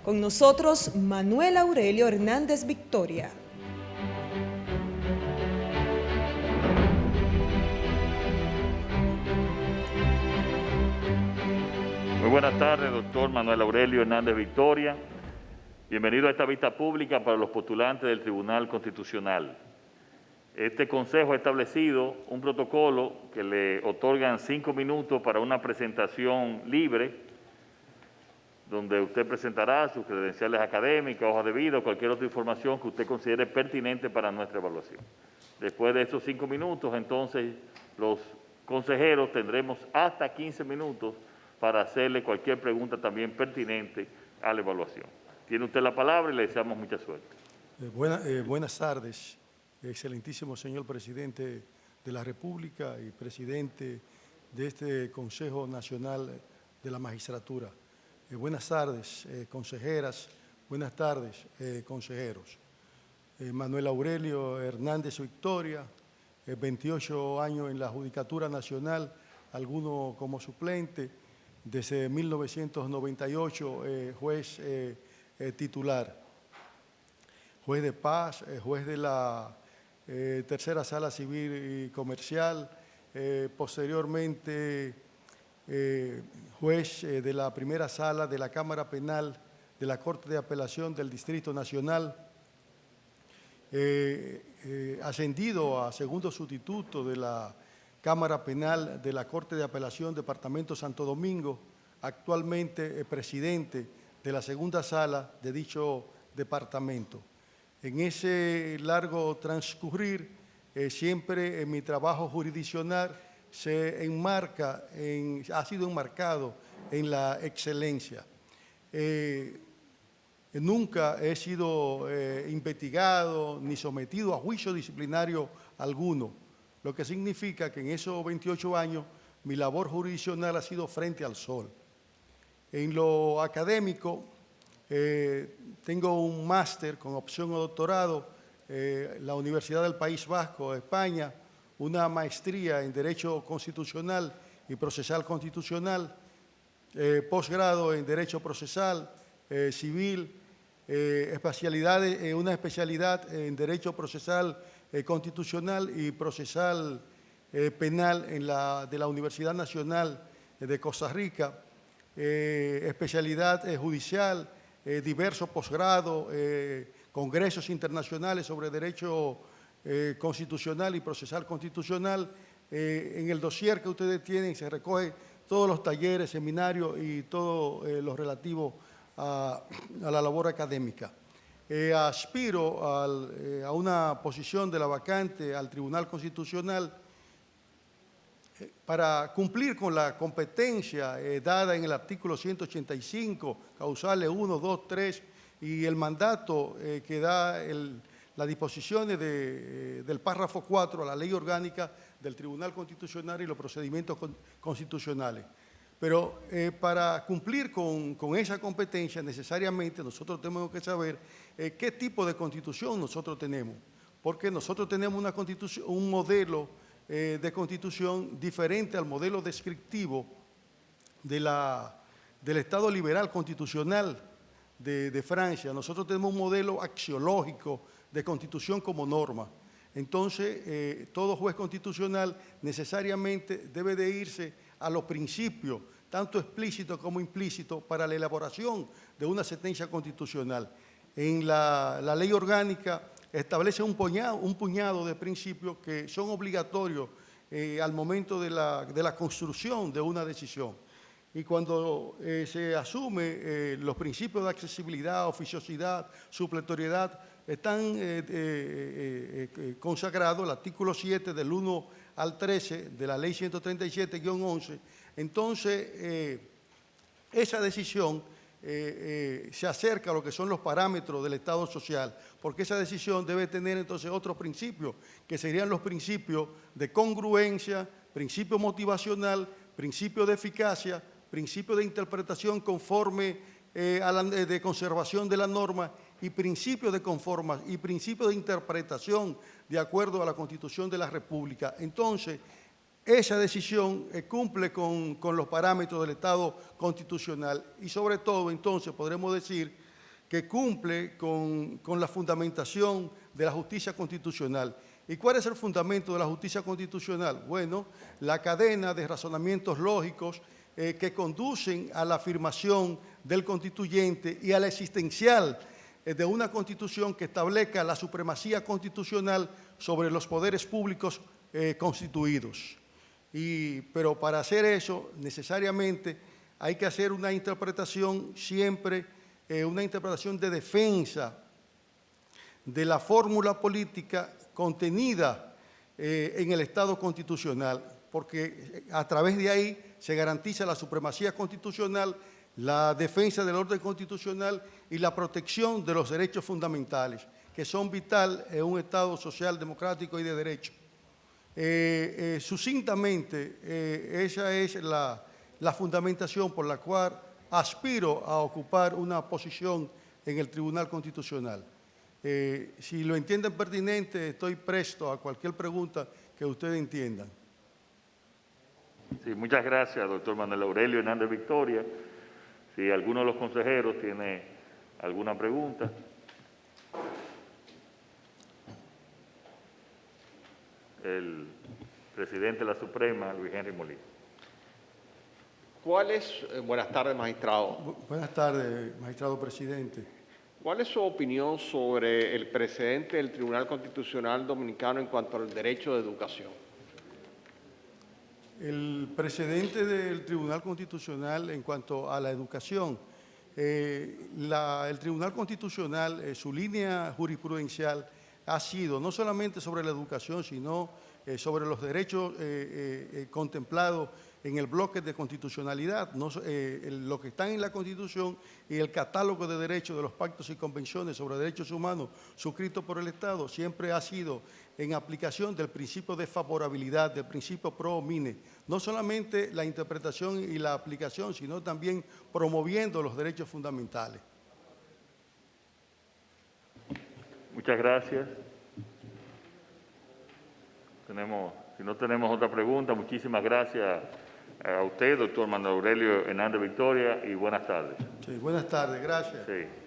Con nosotros, Manuel Aurelio Hernández Victoria. Muy buenas tardes, doctor Manuel Aurelio Hernández Victoria. Bienvenido a esta vista pública para los postulantes del Tribunal Constitucional. Este Consejo ha establecido un protocolo que le otorgan 5 minutos para una presentación libre, donde usted presentará sus credenciales académicas, hoja de vida o cualquier otra información que usted considere pertinente para nuestra evaluación. Después de esos 5 minutos, entonces, los consejeros tendremos hasta 15 minutos para hacerle cualquier pregunta también pertinente a la evaluación. Tiene usted la palabra y le deseamos mucha suerte. Buenas tardes, excelentísimo señor presidente de la República y presidente de este Consejo Nacional de la Magistratura. Buenas tardes, consejeras. Buenas tardes, consejeros. Manuel Aurelio Hernández Victoria, 28 años en la Judicatura Nacional, alguno como suplente, desde 1998 juez titular, juez de paz, juez de la Tercera Sala Civil y Comercial, posteriormente juez de la Primera Sala de la Cámara Penal de la Corte de Apelación del Distrito Nacional, ascendido a segundo sustituto de la Cámara Penal de la Corte de Apelación Departamento Santo Domingo, actualmente presidente de la segunda sala de dicho departamento. En ese largo transcurrir, siempre en mi trabajo jurisdiccional ha sido enmarcado en la excelencia. Nunca he sido investigado ni sometido a juicio disciplinario alguno, lo que significa que en esos 28 años mi labor jurisdiccional ha sido frente al sol. En lo académico, tengo un máster con opción a doctorado en la Universidad del País Vasco, España, una maestría en Derecho Constitucional y Procesal Constitucional, posgrado en Derecho Procesal, Civil, una especialidad en Derecho Procesal Constitucional y Procesal Penal de la Universidad Nacional de Costa Rica, especialidad judicial, diversos posgrados, congresos internacionales sobre Derecho Constitucional y Procesal Constitucional. En el dossier que ustedes tienen se recoge todos los talleres, seminarios y todo lo relativo a la labor académica. Aspiro a una posición de la vacante al Tribunal Constitucional para cumplir con la competencia dada en el artículo 185, causales 1, 2, 3, y el mandato que da las disposiciones del párrafo 4 a la ley orgánica del Tribunal Constitucional y los procedimientos constitucionales. Pero para cumplir con esa competencia, necesariamente nosotros tenemos que saber qué tipo de constitución nosotros tenemos, porque nosotros tenemos un modelo de constitución diferente al modelo descriptivo del Estado liberal constitucional de Francia. Nosotros tenemos un modelo axiológico de constitución como norma. Entonces, todo juez constitucional necesariamente debe de irse a los principios, tanto explícitos como implícitos, para la elaboración de una sentencia constitucional. En la ley orgánica establece un puñado de principios que son obligatorios al momento de la construcción de una decisión. Y cuando se asume los principios de accesibilidad, oficiosidad, supletoriedad, están consagrados el artículo 7 del 1 al 13 de la ley 137-11. Entonces, esa decisión se acerca a lo que son los parámetros del Estado social, porque esa decisión debe tener entonces otros principios, que serían los principios de congruencia, principio motivacional, principio de eficacia, principio de interpretación conforme de conservación de la norma y principio de interpretación de acuerdo a la Constitución de la República. Entonces, esa decisión cumple con los parámetros del Estado constitucional y sobre todo, entonces, podremos decir que cumple con la fundamentación de la justicia constitucional. ¿Y cuál es el fundamento de la justicia constitucional? Bueno, la cadena de razonamientos lógicos que conducen a la afirmación del constituyente y a la existencial de una constitución que establezca la supremacía constitucional sobre los poderes públicos constituidos. Pero para hacer eso, necesariamente hay que hacer una interpretación siempre, una interpretación de defensa de la fórmula política contenida en el Estado constitucional, porque a través de ahí se garantiza la supremacía constitucional, la defensa del orden constitucional y la protección de los derechos fundamentales, que son vital en un Estado social, democrático y de derecho. Sucintamente, esa es la fundamentación por la cual aspiro a ocupar una posición en el Tribunal Constitucional. Si lo entienden pertinente, estoy presto a cualquier pregunta que ustedes entiendan. Sí, muchas gracias, doctor Manuel Aurelio Hernández Victoria. Si alguno de los consejeros tiene alguna pregunta. El presidente de la Suprema, Luis Henry Molina. Buenas tardes, magistrado. Buenas tardes, magistrado presidente. ¿Cuál es su opinión sobre el precedente del Tribunal Constitucional Dominicano en cuanto al derecho de educación? El precedente del Tribunal Constitucional en cuanto a la educación, el Tribunal Constitucional, su línea jurisprudencial ha sido no solamente sobre la educación, sino sobre los derechos contemplados en el bloque de constitucionalidad, lo que está en la Constitución y el catálogo de derechos de los pactos y convenciones sobre derechos humanos suscritos por el Estado, siempre ha sido en aplicación del principio de favorabilidad, del principio pro homine, no solamente la interpretación y la aplicación, sino también promoviendo los derechos fundamentales. Muchas gracias. Si no tenemos otra pregunta, muchísimas gracias a usted, doctor Manuel Aurelio Hernández Victoria, y buenas tardes. Sí, buenas tardes, gracias. Sí.